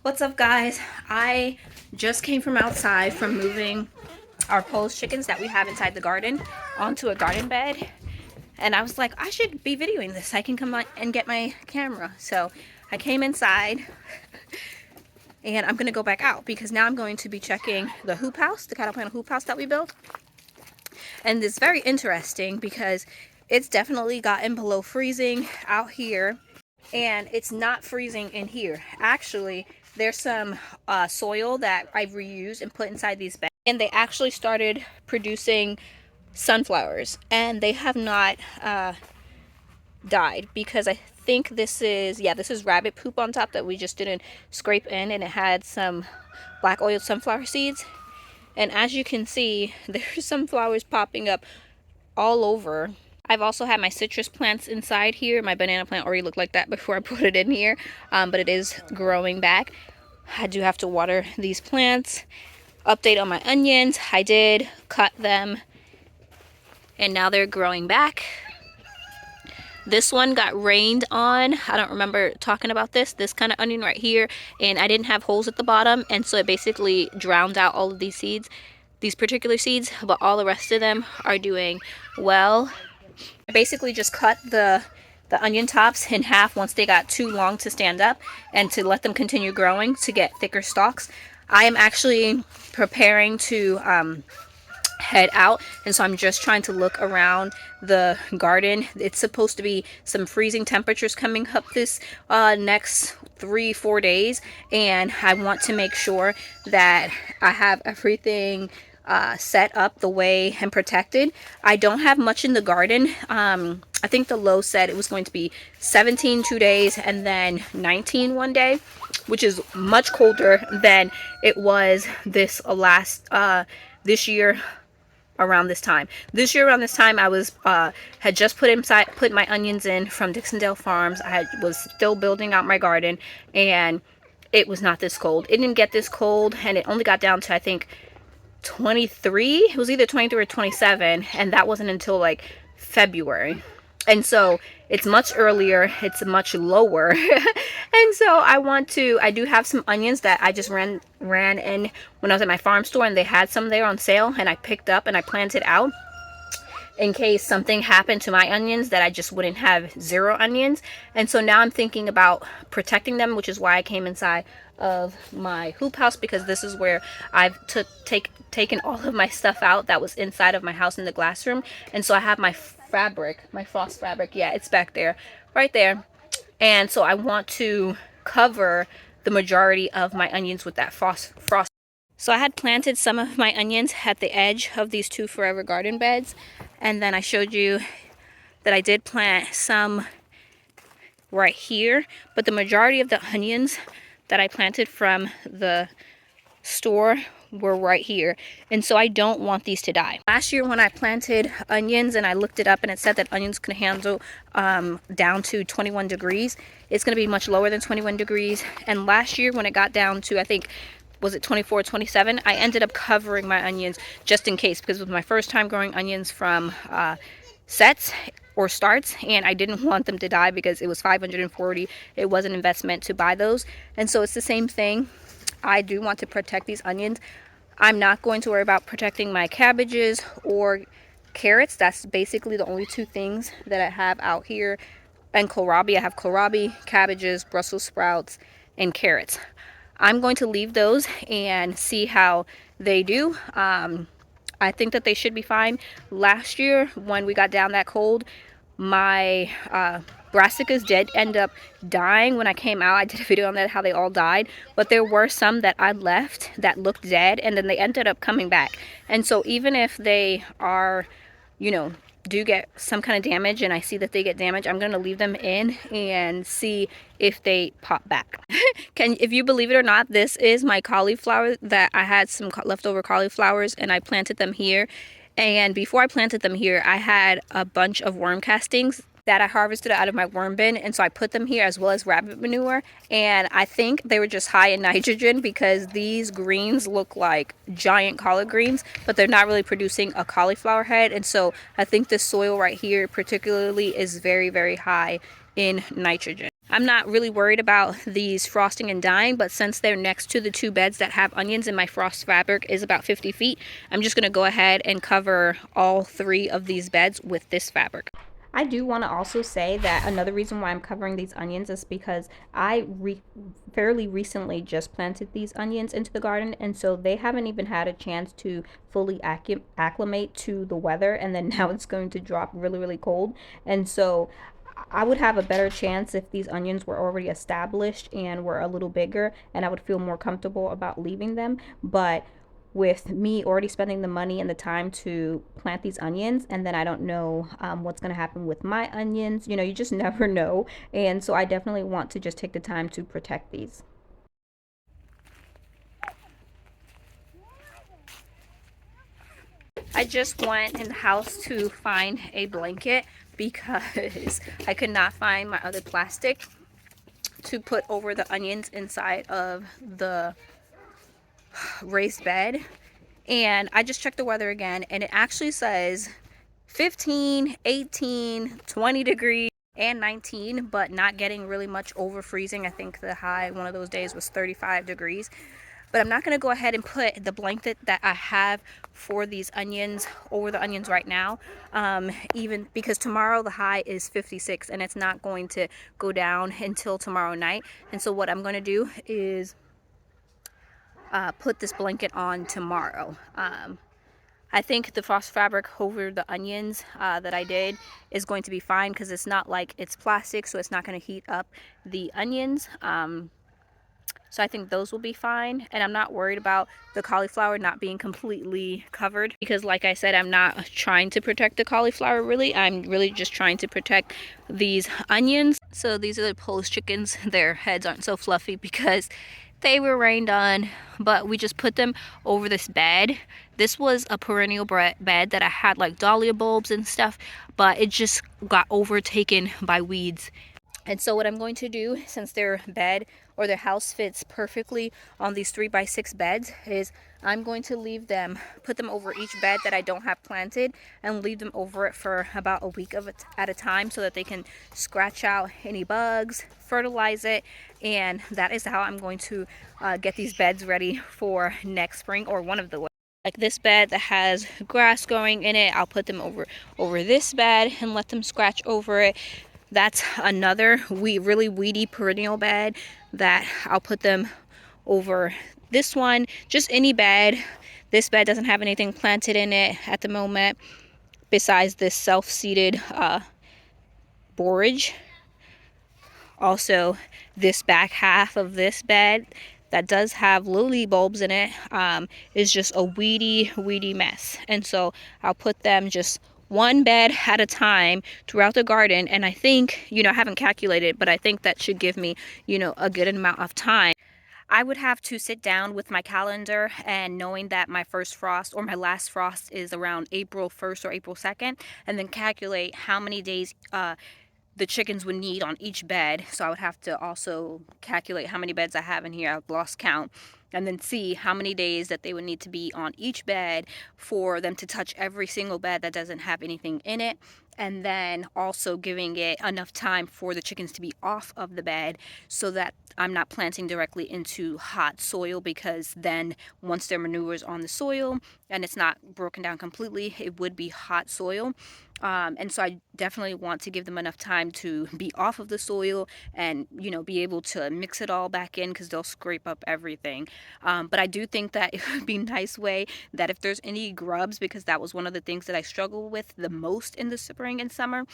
What's up, guys? I just came from outside from moving our Polish chickens that we have inside the garden onto a garden bed, and I was like, I should be videoing this. I can come on and get my camera. So I came inside and I'm gonna go back out because now I'm going to be checking the hoop house, the cattle panel hoop house that we built. And it's very interesting because it's definitely gotten below freezing out here, and it's not freezing in here. Actually, there's some soil that I've reused and put inside these bags, and they actually started producing sunflowers, and they have not died because I think this is rabbit poop on top that we just didn't scrape in, and it had some black oiled sunflower seeds. And as you can see, there's some flowers popping up all over. I've also had my citrus plants inside here. My banana plant already looked like that before I put it in here, but it is growing back. I do have to water these plants. Update on my onions. I did cut them, and now they're growing back. This one got rained on. I don't remember talking about this kind of onion right here, and I didn't have holes at the bottom, and so it basically drowned out all of these seeds, these particular seeds, but all the rest of them are doing well. I basically just cut the onion tops in half once they got too long to stand up, and to let them continue growing to get thicker stalks. I am actually preparing to head out, and so I'm just trying to look around the garden. It's supposed to be some freezing temperatures coming up this next 3-4 days, and I want to make sure that I have everything set up the way and protected. I don't have much in the garden. I think the low said it was going to be 17 2 days and then 19 one day, which is much colder than it was this this year around this time. This year around this time, I was had just put my onions in from Dixondale Farms. I was still building out my garden, and it was not this cold. It didn't get this cold, and it only got down to, I think, 23. It was either 23 or 27, and that wasn't until like February. And so it's much earlier, it's much lower. And so I do have some onions that I just ran in when I was at my farm store, and they had some there on sale, and I picked up and I planted out in case something happened to my onions that I just wouldn't have zero onions. And so now I'm thinking about protecting them, which is why I came inside of my hoop house, because this is where I've taken all of my stuff out that was inside of my house in the glass room. And so I have my fabric, my frost fabric. Yeah, it's back there, right there. And so I want to cover the majority of my onions with that frost. So I had planted some of my onions at the edge of these two Forever Garden beds, and then I showed you that I did plant some right here, but the majority of the onions that I planted from the store were right here, and so I don't want these to die. Last year when I planted onions, and I looked it up, and it said that onions can handle down to 21 degrees. It's going to be much lower than 21 degrees, and last year when it got down to, I think, was it 24, 27, I ended up covering my onions just in case, because it was my first time growing onions from sets or starts, and I didn't want them to die because it was $540. It was an investment to buy those, and so it's the same thing. I do want to protect these onions. I'm not going to worry about protecting my cabbages or carrots. That's basically the only two things that I have out here. And kohlrabi. I have kohlrabi, cabbages, Brussels sprouts, and carrots. I'm going to leave those and see how they do. I think that they should be fine. Last year, when we got down that cold, my brassicas did end up dying when I came out. I did a video on that, how they all died. But there were some that I left that looked dead, and then they ended up coming back. And so even if they are, do get some kind of damage, and I see that they get damaged, I'm going to leave them in and see if they pop back. If you believe it or not, this is my cauliflower that I had some leftover cauliflowers, and I planted them here. And before I planted them here, I had a bunch of worm castings that I harvested out of my worm bin, and so I put them here, as well as rabbit manure. And I think they were just high in nitrogen, because these greens look like giant collard greens, but they're not really producing a cauliflower head. And so I think this soil right here particularly is very, very high in nitrogen. I'm not really worried about these frosting and dyeing, but since they're next to the two beds that have onions and my frost fabric is about 50 feet, I'm just going to go ahead and cover all 3 of these beds with this fabric. I do want to also say that another reason why I'm covering these onions is because I fairly recently just planted these onions into the garden, and so they haven't even had a chance to fully acclimate to the weather, and then now it's going to drop really, really cold. And so I would have a better chance if these onions were already established and were a little bigger, and I would feel more comfortable about leaving them. But with me already spending the money and the time to plant these onions, and then I don't know what's going to happen with my onions, you know, you just never know. And so I definitely want to just take the time to protect these. I just went in the house to find a blanket because I could not find my other plastic to put over the onions inside of the raised bed. And I just checked the weather again, and it actually says 15, 18, 20 degrees and 19, but not getting really much over freezing. I think the high one of those days was 35 degrees. But I'm not going to go ahead and put the blanket that I have for these onions over the onions right now, even because tomorrow the high is 56 and it's not going to go down until tomorrow night. And so what I'm going to do is put this blanket on tomorrow. I think the frost fabric over the onions that I did is going to be fine because it's not like it's plastic, so it's not going to heat up the onions. So I think those will be fine. And I'm not worried about the cauliflower not being completely covered because, like I said, I'm not trying to protect the cauliflower really. I'm really just trying to protect these onions. So these are the Polish chickens. Their heads aren't so fluffy because they were rained on, but we just put them over this bed. This was a perennial bed that I had like dahlia bulbs and stuff, but it just got overtaken by weeds. And so what I'm going to do, since their bed or their house fits perfectly on these 3x6 beds, is I'm going to leave them, put them over each bed that I don't have planted, and leave them over it for about a week at a time so that they can scratch out any bugs, fertilize it, and that is how I'm going to get these beds ready for next spring, or one of the like this bed that has grass growing in it. I'll put them over this bed and let them scratch over it. That's another really weedy perennial bed that I'll put them over this one. Just any bed. This bed doesn't have anything planted in it at the moment besides this self-seeded borage. Also, this back half of this bed that does have lily bulbs in it is just a weedy mess. And so I'll put them just one bed at a time throughout the garden. And I think, you know, I haven't calculated, but I think that should give me, you know, a good amount of time. I would have to sit down with my calendar, and knowing that my first frost or my last frost is around April 1st or April 2nd, and then calculate how many days the chickens would need on each bed. So I would have to also calculate how many beds I have in here. I've lost count. And then see how many days that they would need to be on each bed for them to touch every single bed that doesn't have anything in it. And then also giving it enough time for the chickens to be off of the bed so that I'm not planting directly into hot soil, because then once their manure is on the soil and it's not broken down completely, it would be hot soil. And so I definitely want to give them enough time to be off of the soil and, you know, be able to mix it all back in, because they'll scrape up everything. But I do think that it would be a nice way that if there's any grubs, because that was one of the things that I struggle with the most in the spring and summer,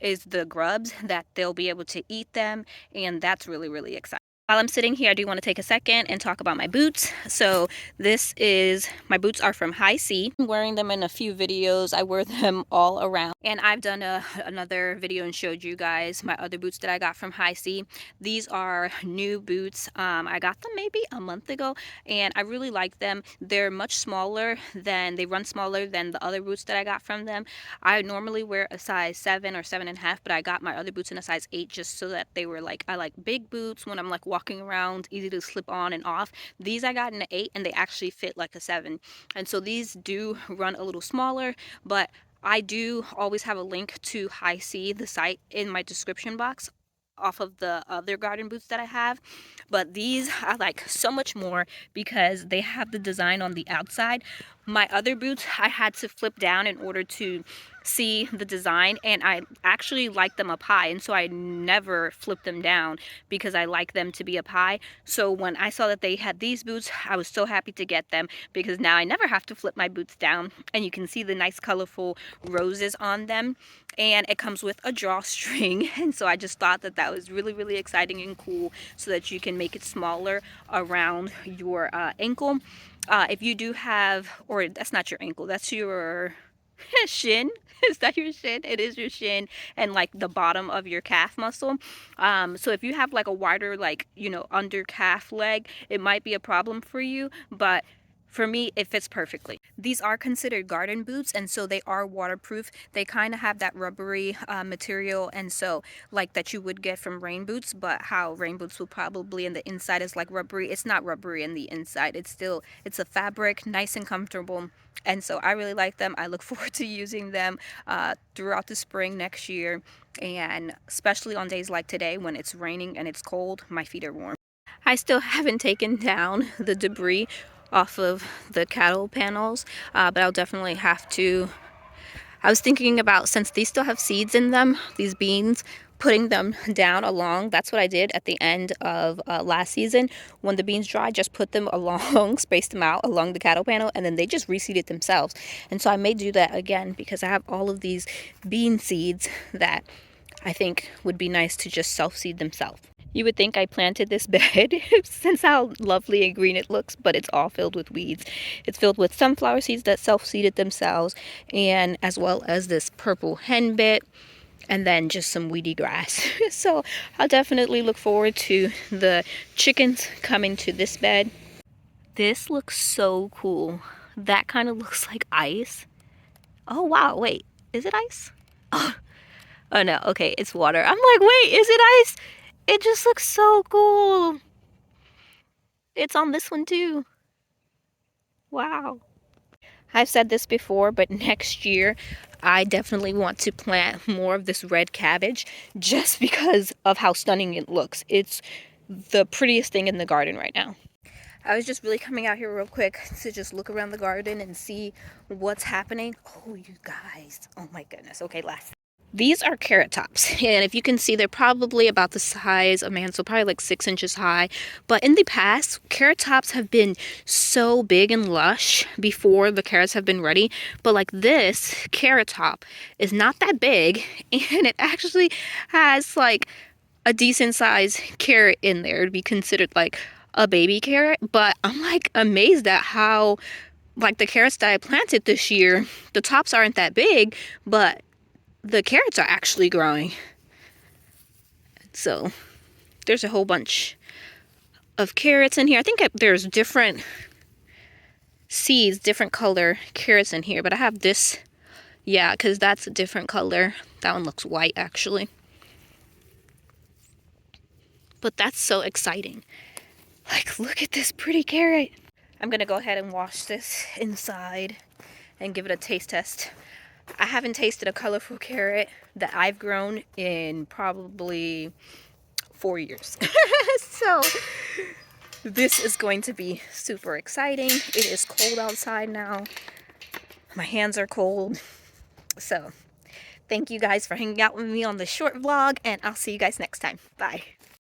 is the grubs, that they'll be able to eat them. And that's really exciting. While I'm sitting here, I do want to take a second and talk about my boots. So my boots are from Hisea. I'm wearing them in a few videos. I wear them all around. And I've done another video and showed you guys my other boots that I got from Hisea. These are new boots. I got them maybe a month ago, and I really like them. They run smaller than the other boots that I got from them. I normally wear a size 7 or 7.5, but I got my other boots in a size 8 just so that they were like, I like big boots when I'm like walking around, easy to slip on and off. These I got in an 8, and they actually fit like a 7. And so these do run a little smaller, but I do always have a link to Hisea, the site, in my description box. off of the other garden boots that I have. But these I like so much more because they have the design on the outside. My other boots I had to flip down in order to see the design, and I actually like them up high, and so I never flip them down because I like them to be up high. So when I saw that they had these boots, I was so happy to get them because now I never have to flip my boots down, and you can see the nice colorful roses on them, and it comes with a drawstring. And so I just thought that that was really, really exciting and cool, so that you can make it smaller around your ankle. If you do have, or that's not your ankle, that's your shin. Is that your shin? It is your shin and like the bottom of your calf muscle. So if you have like a wider, like, you know, under calf leg, it might be a problem for you, but for me, it fits perfectly. These are considered garden boots, and so they are waterproof. They kind of have that rubbery material, and so like that you would get from rain boots, but how rain boots will probably in the inside is like rubbery. It's not rubbery in the inside. It's a fabric, nice and comfortable. And so I really like them. I look forward to using them throughout the spring next year, and especially on days like today when it's raining and it's cold, my feet are warm. I still haven't taken down the debris off of the cattle panels, but I'll definitely have to. I was thinking about, since these still have seeds in them, these beans, putting them down along. That's what I did at the end of last season. When the beans dried, just put them along, spaced them out along the cattle panel, and then they just reseeded themselves. And so I may do that again because I have all of these bean seeds that I think would be nice to just self-seed themselves. You would think I planted this bed since how lovely and green it looks, but it's all filled with weeds. It's filled with sunflower seeds that self-seeded themselves, and as well as this purple henbit, and then just some weedy grass. So I'll definitely look forward to the chickens coming to this bed. This looks so cool. That kind of looks like ice. Oh wow, wait, is it ice? Oh no, okay, it's water. I'm like, wait, is it ice? It just looks so cool. It's on this one too. Wow. I've said this before, but next year I definitely want to plant more of this red cabbage just because of how stunning it looks. It's the prettiest thing in the garden right now. I was just really coming out here real quick to just look around the garden and see what's happening. Oh, you guys. Oh my goodness. Okay, last. These are carrot tops, and if you can see, they're probably about the size of man, so probably like 6 inches high. But in the past, carrot tops have been so big and lush before the carrots have been ready. But like this carrot top is not that big, and it actually has like a decent size carrot in there to be considered like a baby carrot. But I'm like amazed at how, like, the carrots that I planted this year, the tops aren't that big, but the carrots are actually growing. So there's a whole bunch of carrots in here. I think there's different seeds, different color carrots in here, but I have this, yeah, because that's a different color. That one looks white actually. But that's so exciting. Like, look at this pretty carrot. I'm gonna go ahead and wash this inside and give it a taste test. I haven't tasted a colorful carrot that I've grown in probably 4 years. So this is going to be super exciting. It is cold outside now. My hands are cold. So thank you guys for hanging out with me on this short vlog, and I'll see you guys next time. Bye.